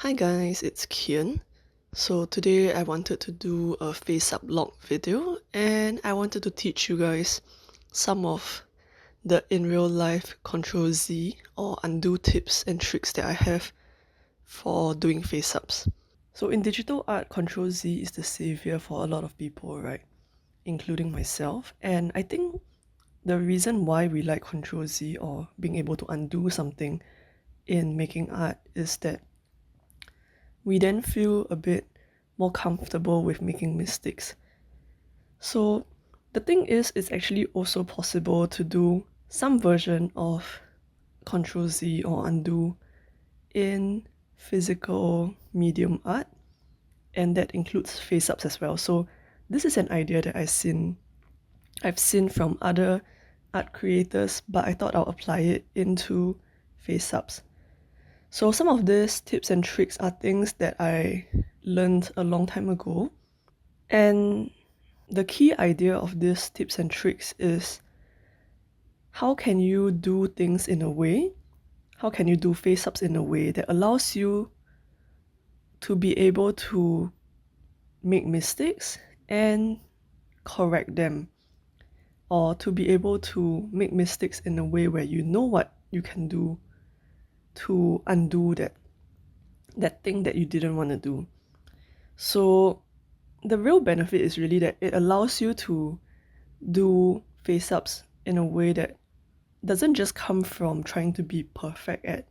Hi guys, it's Kian. So today I wanted to do a FaceUp log video and I wanted to teach you guys some of the in real life Ctrl-Z or undo tips and tricks that I have for doing FaceUps. So in digital art, Ctrl-Z is the savior for a lot of people, right? Including myself. And I think the reason why we like Ctrl-Z or being able to undo something in making art is that we then feel a bit more comfortable with making mistakes. So the thing is, it's actually also possible to do some version of Ctrl-Z or undo in physical medium art, and that includes face-ups as well. So this is an idea that I've seen from other art creators, but I thought I'll apply it into face-ups. So some of these tips and tricks are things that I learned a long time ago. And the key idea of these tips and tricks is how can you do things in a way, how can you do face-ups in a way that allows you to be able to make mistakes and correct them, or to be able to make mistakes in a way where you know what you can do to undo that thing that you didn't want to do. So the real benefit is really that it allows you to do face-ups in a way that doesn't just come from trying to be perfect at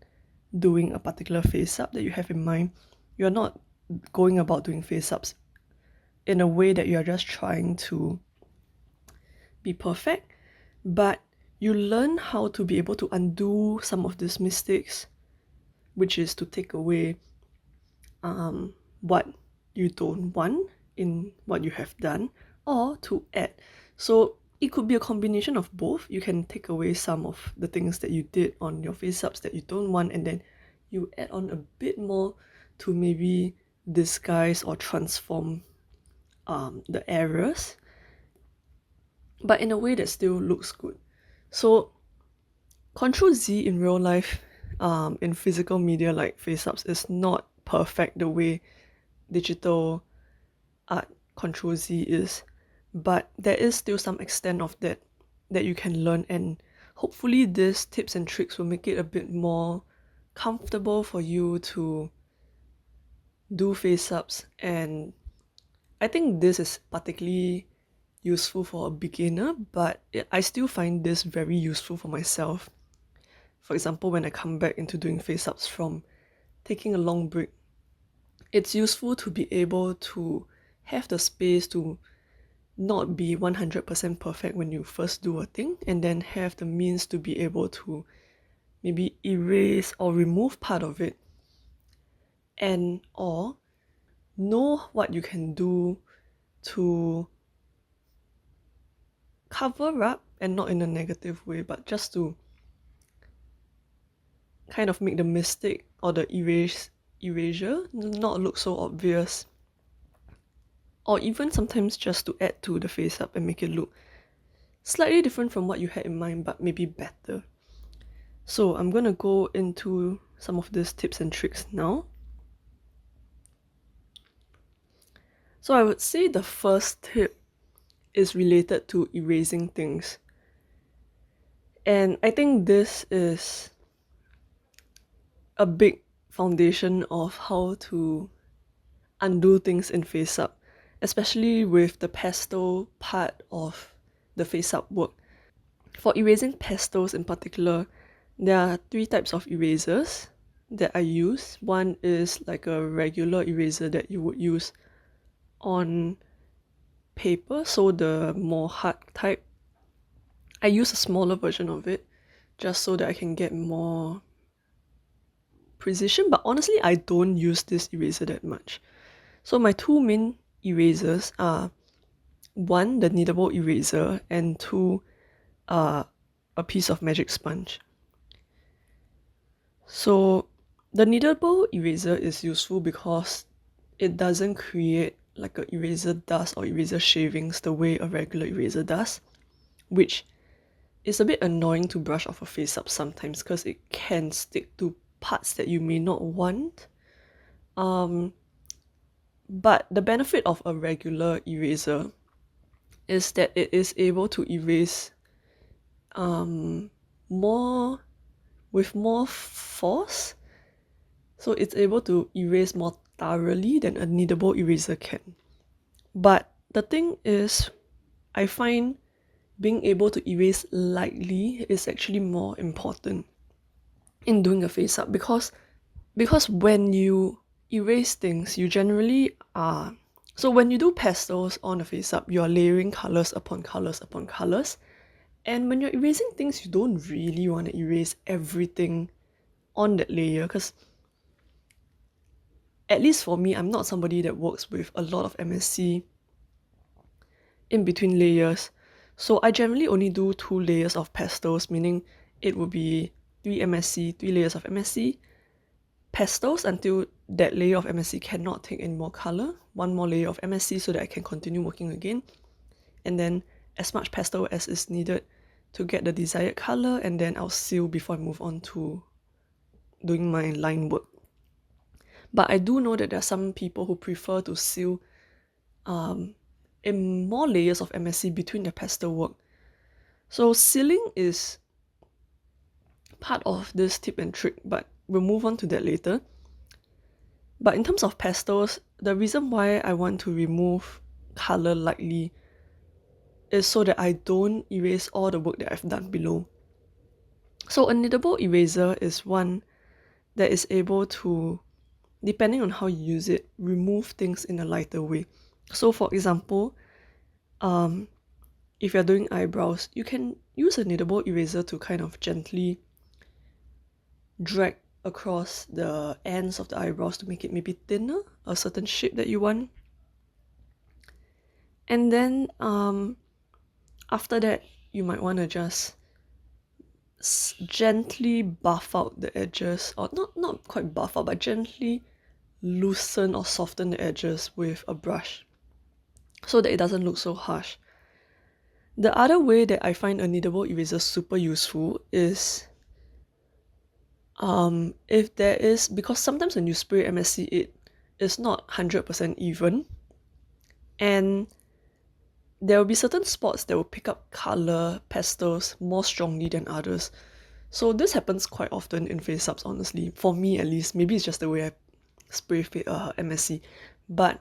doing a particular face-up that you have in mind. You're not going about doing face-ups in a way that you're just trying to be perfect, but you learn how to be able to undo some of these mistakes, which is to take away what you don't want in what you have done, or to add. So it could be a combination of both. You can take away some of the things that you did on your face-ups that you don't want, and then you add on a bit more to maybe disguise or transform the errors, but in a way that still looks good. So Ctrl-Z in real life, in physical media like face-ups, is not perfect the way digital art Ctrl-Z is, but there is still some extent of that you can learn, and hopefully these tips and tricks will make it a bit more comfortable for you to do face-ups. And I think this is particularly useful for a beginner, but I still find this very useful for myself. For example, when I come back into doing face-ups from taking a long break, it's useful to be able to have the space to not be 100% perfect when you first do a thing, and then have the means to be able to maybe erase or remove part of it, and or know what you can do to cover up, and not in a negative way, but just to kind of make the mistake or the erasure not look so obvious, or even sometimes just to add to the face up and make it look slightly different from what you had in mind, but maybe better. So I'm gonna go into some of these tips and tricks now. So I would say the first tip is related to erasing things. And I think this is a big foundation of how to undo things in FaceUp, especially with the pastel part of the FaceUp work. For erasing pastels in particular, there are 3 types of erasers that I use. One is like a regular eraser that you would use on paper, so the more hard type. I use a smaller version of it just so that I can get more precision, but honestly I don't use this eraser that much. So my 2 main erasers are 1, the kneadable eraser, and 2, a piece of magic sponge. So the kneadable eraser is useful because it doesn't create like a eraser dust or eraser shavings the way a regular eraser does, which is a bit annoying to brush off a face up sometimes because it can stick to parts that you may not want, But the benefit of a regular eraser is that it is able to erase more with more force. So it's able to erase more thoroughly than a kneadable eraser can. But the thing is, I find being able to erase lightly is actually more important in doing a face up, because when you erase things, you generally are. So when you do pastels on a face up, you're layering colors upon colors upon colors. And when you're erasing things, you don't really want to erase everything on that layer, because at least for me, I'm not somebody that works with a lot of MSC in between layers. So I generally only do 2 layers of pastels, meaning it would be 3 MSC, 3 layers of MSC, pastels until that layer of MSC cannot take any more color, 1 more layer of MSC so that I can continue working again, and then as much pastel as is needed to get the desired color, and then I'll seal before I move on to doing my line work. But I do know that there are some people who prefer to seal in more layers of MSC between their pastel work. So sealing is part of this tip and trick, but we'll move on to that later. But in terms of pastels, the reason why I want to remove color lightly is so that I don't erase all the work that I've done below. So a kneadable eraser is one that is able to, depending on how you use it, remove things in a lighter way. So for example, if you're doing eyebrows, you can use a kneadable eraser to kind of gently drag across the ends of the eyebrows to make it maybe thinner, a certain shape that you want. And then after that, you might want to just gently buff out the edges, or not quite buff out, but gently loosen or soften the edges with a brush so that it doesn't look so harsh. The other way that I find a kneadable eraser super useful is if there is, because sometimes when you spray MSC, it is not 100% even, and there will be certain spots that will pick up color pastels more strongly than others. So this happens quite often in face ups, honestly, for me at least. Maybe it's just the way I spray MSC, but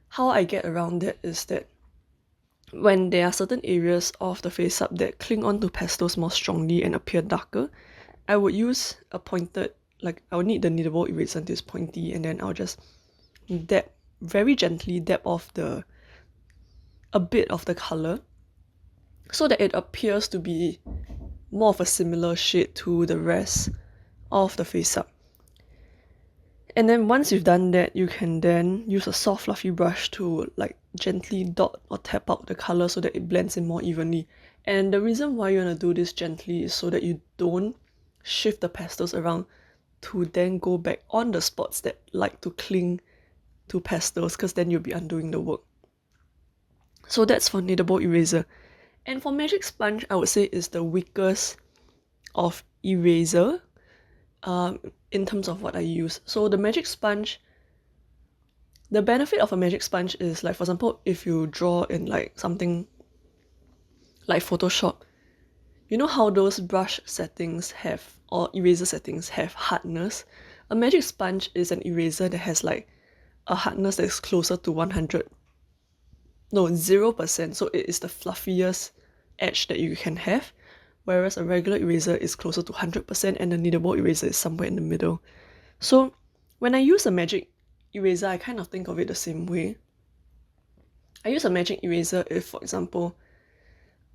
how I get around that is that when there are certain areas of the face up that cling onto pastels more strongly and appear darker, I would use a pointed, like I would need the kneadable eraser until it's pointy, and then I'll just very gently dab off a bit of the color so that it appears to be more of a similar shade to the rest of the face up. And then once you've done that, you can then use a soft fluffy brush to like gently dot or tap out the color so that it blends in more evenly. And the reason why you want to do this gently is so that you don't shift the pastels around to then go back on the spots that like to cling to pastels, because then you'll be undoing the work. So that's for kneadable eraser. And for magic sponge, I would say is the weakest of eraser in terms of what I use. So the magic sponge, the benefit of a magic sponge is, like, for example, if you draw in like something like Photoshop, you know how those brush settings have, or eraser settings have hardness? A magic sponge is an eraser that has like a hardness that is closer to 0%. So it is the fluffiest edge that you can have, whereas a regular eraser is closer to 100% and the kneadable eraser is somewhere in the middle. So when I use a magic eraser, I kind of think of it the same way. I use a magic eraser if, for example,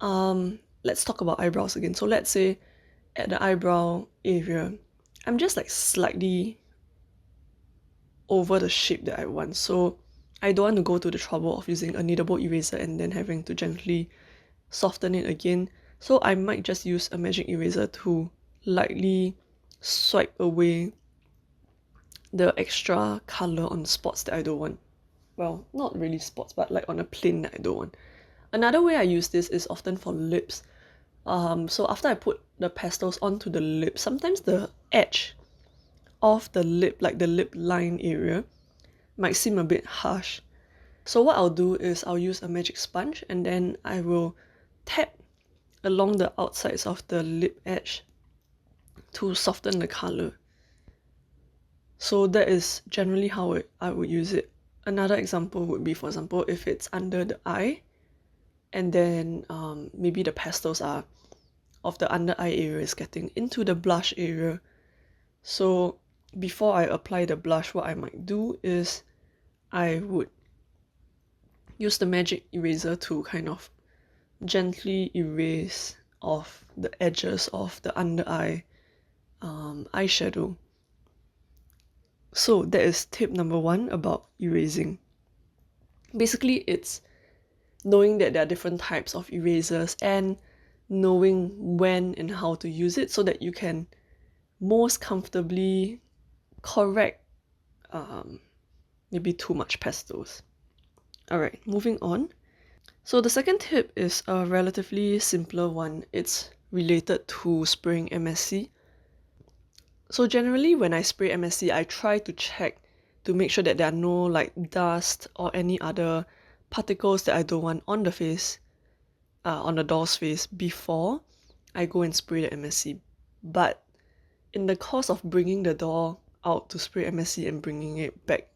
let's talk about eyebrows again. So let's say at the eyebrow area, I'm just like slightly over the shape that I want. So I don't want to go to the trouble of using a kneadable eraser and then having to gently soften it again. So I might just use a magic eraser to lightly swipe away the extra color on spots that I don't want. Well, not really spots, but like on a plane that I don't want. Another way I use this is often for lips. So after I put the pastels onto the lips, sometimes the edge of the lip, like the lip line area, might seem a bit harsh. So what I'll do is I'll use a magic sponge and then I will tap along the outsides of the lip edge to soften the color. So that is generally how I would use it. Another example would be, for example, if it's under the eye, and then maybe the pastels are of the under eye area is getting into the blush area. So before I apply the blush, what I might do is I would use the magic eraser to kind of gently erase off the edges of the under eye eyeshadow. So that is tip number 1 about erasing. Basically, it's knowing that there are different types of erasers and knowing when and how to use it so that you can most comfortably correct maybe too much pastels. Alright, moving on. So the second tip is a relatively simpler one. It's related to spraying MSC. So generally when I spray MSC, I try to check to make sure that there are no like dust or any other particles that I don't want on the face, on the doll's face before I go and spray the MSC. But in the course of bringing the doll out to spray MSC and bringing it back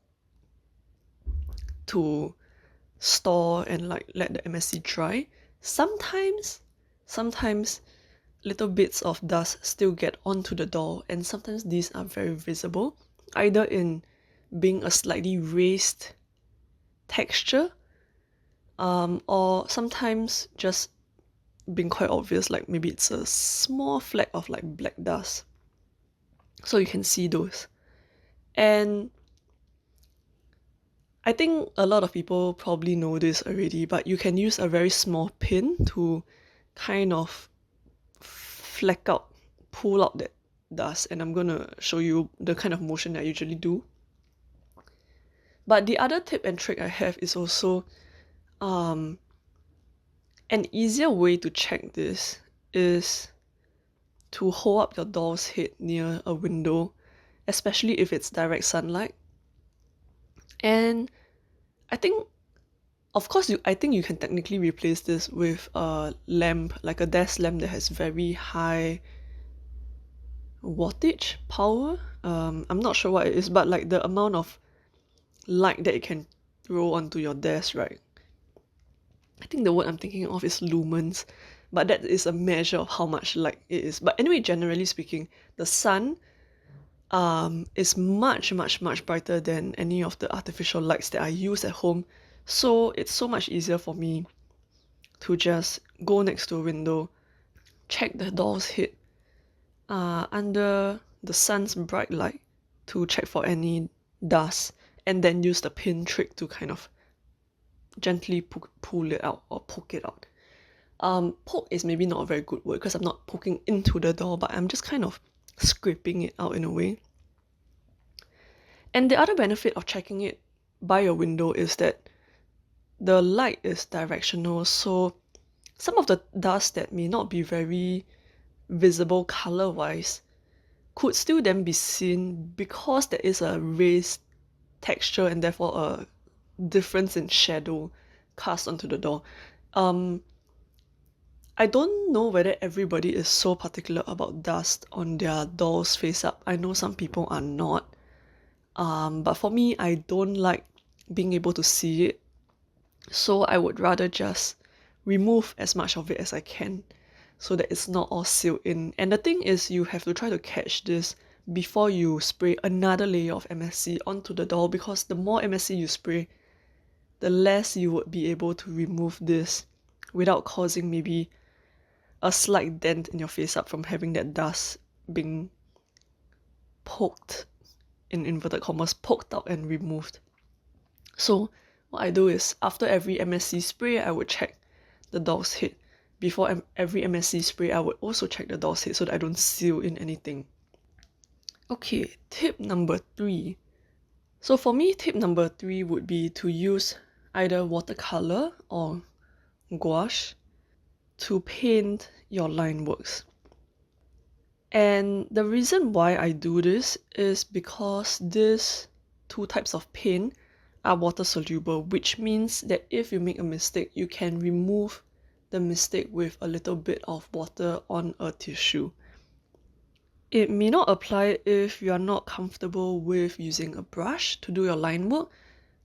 to store and like let the MSC dry, sometimes little bits of dust still get onto the doll, and sometimes these are very visible, either in being a slightly raised texture or sometimes just being quite obvious, like maybe it's a small fleck of like black dust. So you can see those. And I think a lot of people probably know this already, but you can use a very small pin to kind of fleck out, pull out that dust, and I'm gonna show you the kind of motion that I usually do. But the other tip and trick I have is also an easier way to check this is to hold up your doll's head near a window, especially if it's direct sunlight. And I think, of course, I think you can technically replace this with a lamp, like a desk lamp that has very high wattage power. I'm not sure what it is, but like the amount of light that it can throw onto your desk, right? I think the word I'm thinking of is lumens, but that is a measure of how much light it is. But anyway, generally speaking, the sun is much brighter than any of the artificial lights that I use at home. So it's so much easier for me to just go next to a window, check the doll's head under the sun's bright light to check for any dust, and then use the pin trick to kind of gently pull it out or poke it out. Poke is maybe not a very good word because I'm not poking into the doll, but I'm just kind of scraping it out in a way. And the other benefit of checking it by your window is that the light is directional, so some of the dust that may not be very visible color-wise could still then be seen because there is a raised texture and therefore a difference in shadow cast onto the doll. I don't know whether everybody is so particular about dust on their doll's face up. I know some people are not. But for me, I don't like being able to see it. So I would rather just remove as much of it as I can so that it's not all sealed in. And the thing is, you have to try to catch this before you spray another layer of MSC onto the doll, because the more MSC you spray, the less you would be able to remove this without causing maybe a slight dent in your face up from having that dust being poked, in inverted commas, poked out and removed. So what I do is, after every MSC spray, I would check the doll's head. Before every MSC spray, I would also check the doll's head so that I don't seal in anything. Okay, tip number 3. So for me, tip number 3 would be to use either watercolour or gouache to paint your line works. And the reason why I do this is because these two types of paint are water soluble, which means that if you make a mistake, you can remove the mistake with a little bit of water on a tissue. It may not apply if you are not comfortable with using a brush to do your line work,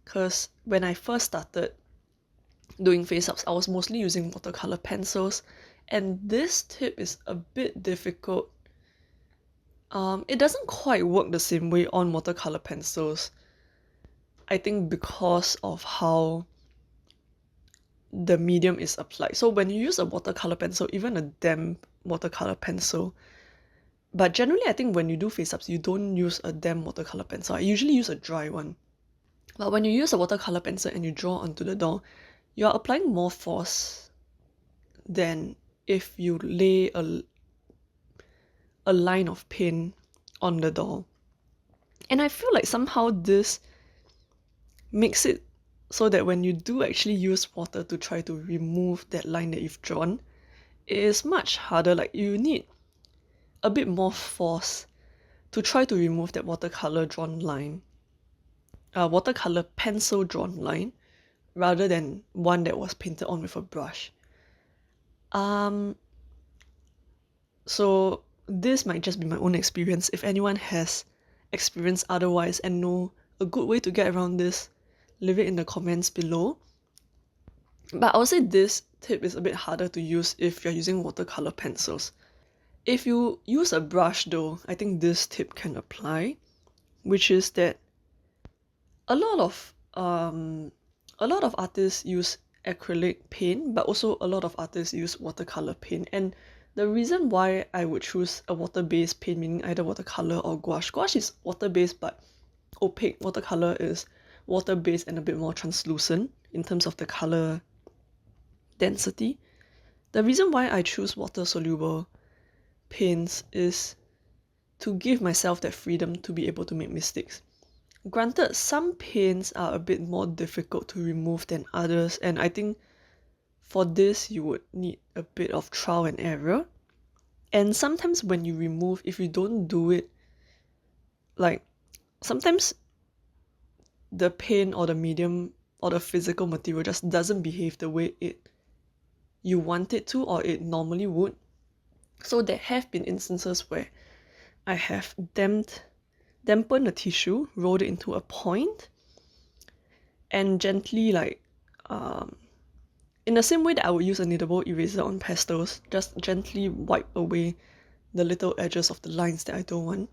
because when I first started doing face-ups, I was mostly using watercolor pencils, and this tip is a bit difficult. It doesn't quite work the same way on watercolor pencils. I think because of how the medium is applied. So when you use a watercolor pencil, even a damp watercolor pencil, but generally I think when you do face-ups, you don't use a damp watercolor pencil. I usually use a dry one. But when you use a watercolor pencil and you draw onto the door, you are applying more force than if you lay a line of paint on the door. And I feel like somehow this makes it so that when you do actually use water to try to remove that line that you've drawn, it is much harder. Like, you need a bit more force to try to remove that watercolor drawn line, watercolor pencil drawn line, rather than one that was painted on with a brush. So this might just be my own experience. If anyone has experience otherwise and know a good way to get around this, leave it in the comments below. But I would say this tip is a bit harder to use if you're using watercolor pencils. If you use a brush though, I think this tip can apply, which is that a lot of artists use acrylic paint, but also a lot of artists use watercolor paint. And the reason why I would choose a water-based paint, meaning either watercolor or gouache. Gouache is water-based but opaque. Watercolor is water-based and a bit more translucent in terms of the color density. The reason why I choose water-soluble paints is to give myself that freedom to be able to make mistakes. Granted, some paints are a bit more difficult to remove than others, and I think for this you would need a bit of trial and error. And sometimes when you remove, if you don't do it, like, sometimes the paint or the medium or the physical material just doesn't behave the way you want it to, or it normally would. So there have been instances where I have dampened the tissue, rolled it into a point, and gently, like, in the same way that I would use a knittable eraser on pastels, just gently wipe away the little edges of the lines that I don't want.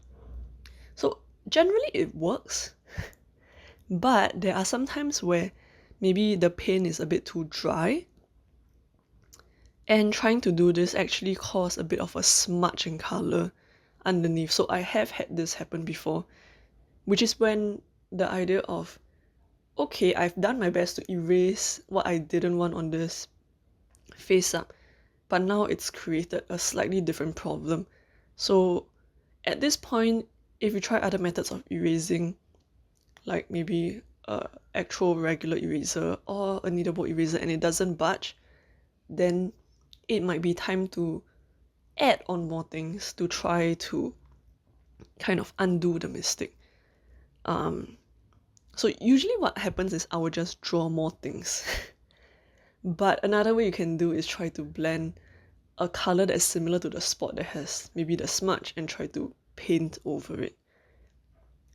So generally it works, but there are some times where maybe the paint is a bit too dry, and trying to do this actually caused a bit of a smudge in color underneath. So I have had this happen before, which is when the idea of, okay, I've done my best to erase what I didn't want on this face up, but now it's created a slightly different problem. So at this point, if you try other methods of erasing, like maybe a actual regular eraser or a knittable eraser, and it doesn't budge, then it might be time to add on more things to try to kind of undo the mistake. So usually what happens is I will just draw more things. But another way you can do is try to blend a color that's similar to the spot that has maybe the smudge and try to paint over it.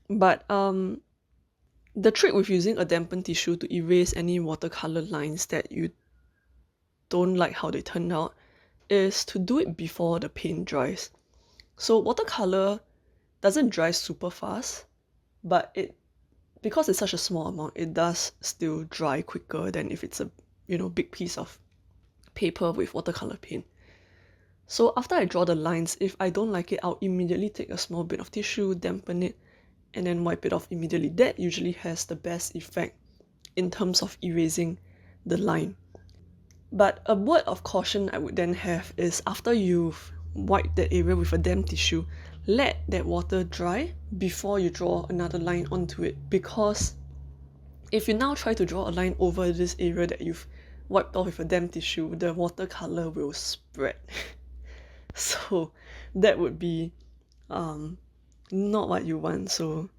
But the trick with using a dampened tissue to erase any watercolor lines that you don't like how they turn out is to do it before the paint dries. So watercolor doesn't dry super fast, but because it's such a small amount, it does still dry quicker than if it's a big piece of paper with watercolor paint. So after I draw the lines, if I don't like it, I'll immediately take a small bit of tissue, dampen it, and then wipe it off immediately. That usually has the best effect in terms of erasing the line. But a word of caution I would then have is, after you've wiped that area with a damp tissue, let that water dry before you draw another line onto it, because if you now try to draw a line over this area that you've wiped off with a damp tissue, the watercolor will spread. So that would be not what you want. So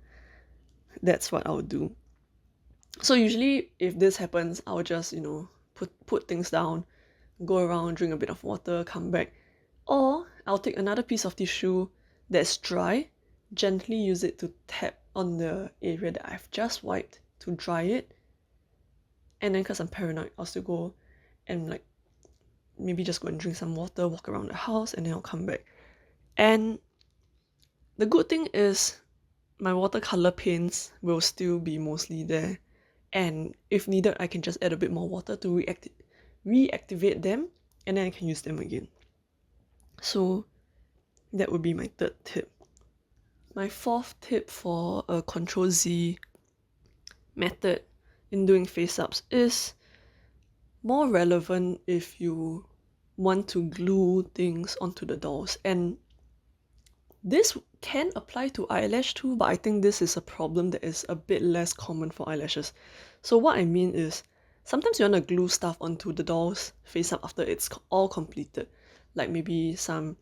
that's what I would do. So usually if this happens, I'll just, put things down, go around, drink a bit of water, come back. Or I'll take another piece of tissue that's dry, gently use it to tap on the area that I've just wiped to dry it. And then because I'm paranoid, I'll still go and maybe just go and drink some water, walk around the house, and then I'll come back. And the good thing is my watercolor paints will still be mostly there. And if needed, I can just add a bit more water to reactivate them, and then I can use them again. So that would be my third tip. My fourth tip for a CTRL-Z method in doing face-ups is more relevant if you want to glue things onto the dolls. And this can apply to eyelash too, but I think this is a problem that is a bit less common for eyelashes. So what I mean is, sometimes you want to glue stuff onto the doll's face up after it's all completed. Like maybe some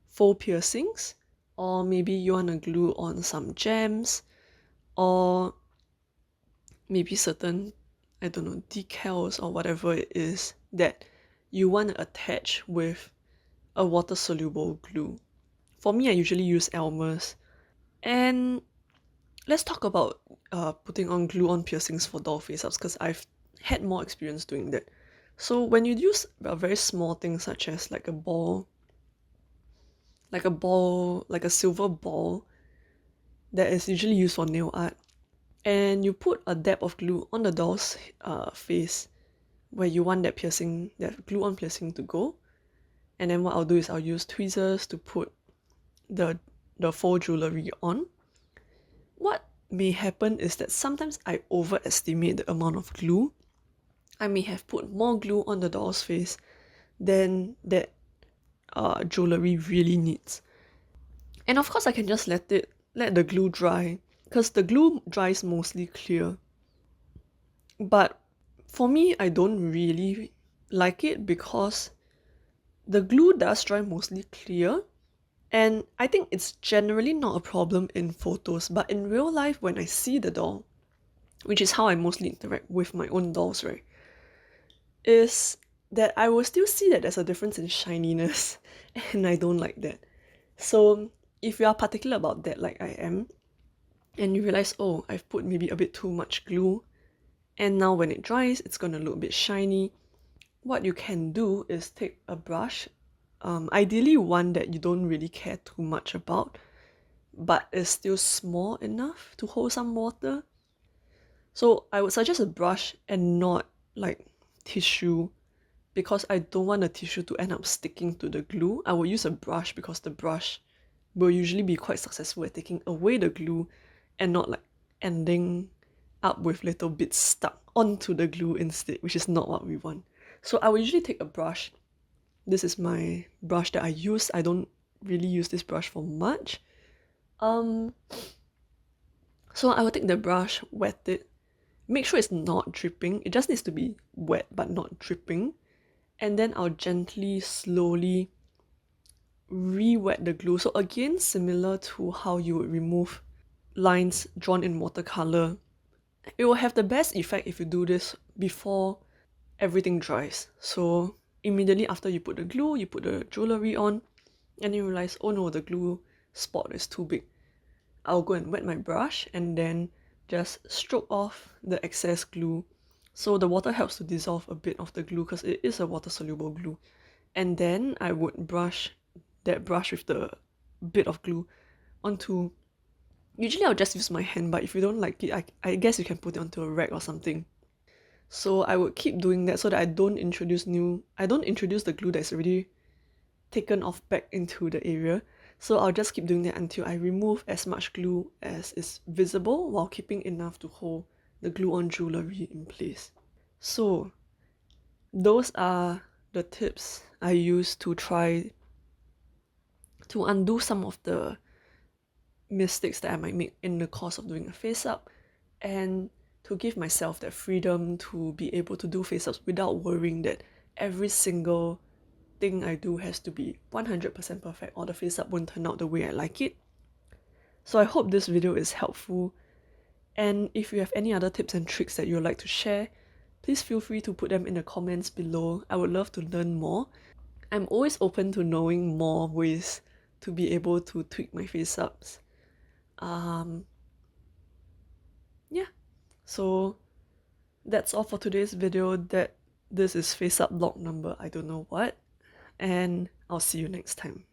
faux piercings, or maybe you want to glue on some gems, or maybe certain, I don't know, decals or whatever it is that you want to attach with a water-soluble glue. For me, I usually use Elmer's. And let's talk about putting on glue on piercings for doll face-ups, because I've had more experience doing that. So when you use a very small thing such as like a silver ball that is usually used for nail art, and you put a dab of glue on the doll's face where you want that glue-on piercing to go. And then what I'll do is I'll use tweezers to put the faux jewelry on. What may happen is that sometimes I overestimate the amount of glue. I may have put more glue on the doll's face than that jewelry really needs. And of course I can just let the glue dry, because the glue dries mostly clear. But for me, I don't really like it because the glue does dry mostly clear, and I think it's generally not a problem in photos, but in real life when I see the doll, which is how I mostly interact with my own dolls, right, is that I will still see that there's a difference in shininess, and I don't like that. So if you are particular about that like I am, and you realize, oh, I've put maybe a bit too much glue, and now when it dries, it's gonna look a bit shiny, what you can do is take a brush, ideally one that you don't really care too much about, but is still small enough to hold some water. So I would suggest a brush and not like tissue, because I don't want the tissue to end up sticking to the glue. I will use a brush because the brush will usually be quite successful at taking away the glue and not like ending up with little bits stuck onto the glue instead, which is not what we want. So I will usually take a brush. This is my brush that I use. I don't really use this brush for much. So I will take the brush, wet it, make sure it's not dripping. It just needs to be wet but not dripping. And then I'll gently, slowly re-wet the glue. So again, similar to how you would remove lines drawn in watercolor. It will have the best effect if you do this before everything dries. So immediately after you put the glue, you put the jewelry on, and you realize, oh no, the glue spot is too big. I'll go and wet my brush and then just stroke off the excess glue. So the water helps to dissolve a bit of the glue because it is a water-soluble glue. And then I would brush that brush with the bit of glue onto... Usually I'll just use my hand, but if you don't like it, I guess you can put it onto a rag or something. So I would keep doing that so that I don't introduce the glue that's already taken off back into the area. So I'll just keep doing that until I remove as much glue as is visible while keeping enough to hold the glue-on jewelry in place. So those are the tips I use to try to undo some of the mistakes that I might make in the course of doing a face-up, and to give myself that freedom to be able to do face-ups without worrying that every single everything I do has to be 100% perfect or the face up won't turn out the way I like it. So I hope this video is helpful, and if you have any other tips and tricks that you would like to share, please feel free to put them in the comments below. I would love to learn more. I'm always open to knowing more ways to be able to tweak my face ups. Yeah, so that's all for today's video. This is face up log number I don't know what, and I'll see you next time.